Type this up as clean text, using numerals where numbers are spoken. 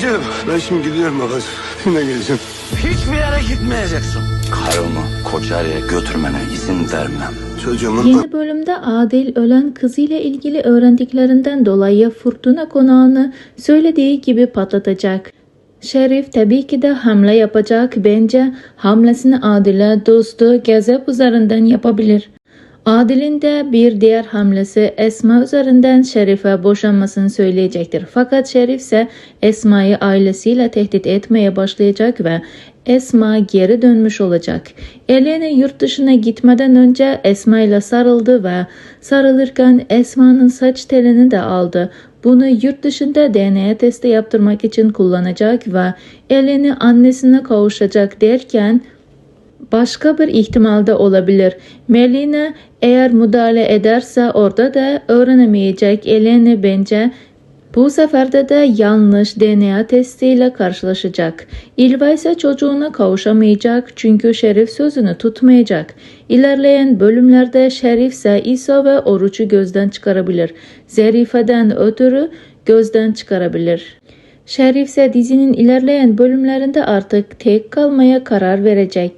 Canım, ben şimdi gidiyorum babacığım. Yine geleceğim. Hiçbir yere gitmeyeceksin. Karımı Kocaeli'ye götürmene izin vermem. Çocuğumun Yeni bölümde Adil ölen kızıyla ilgili öğrendiklerinden dolayı Fırtına konağını söylediği gibi patlatacak. Şerif tabii ki de hamle yapacak. Bence hamlesini Adil'e dostu Gazap üzerinden yapabilir. Adil'in de bir diğer hamlesi Esma üzerinden Şerif'e boşanmasını söyleyecektir. Fakat Şerif ise Esma'yı ailesiyle tehdit etmeye başlayacak ve Esma geri dönmüş olacak. Elena yurt dışına gitmeden önce Esma ile sarıldı ve sarılırken Esma'nın saç telini de aldı. Bunu yurt dışında DNA testi yaptırmak için kullanacak ve Elena annesine kavuşacak derken başka bir ihtimal de olabilir. Melina eğer müdahale ederse orada da öğrenemeyecek. Elena bence bu sefer de yanlış DNA testiyle karşılaşacak. İlva ise çocuğuna kavuşamayacak çünkü Şerif sözünü tutmayacak. İlerleyen bölümlerde Şerif ise İsa ve Oruç'u gözden çıkarabilir. Zarife'den ötürü gözden çıkarabilir. Şerif ise dizinin ilerleyen bölümlerinde artık tek kalmaya karar verecek.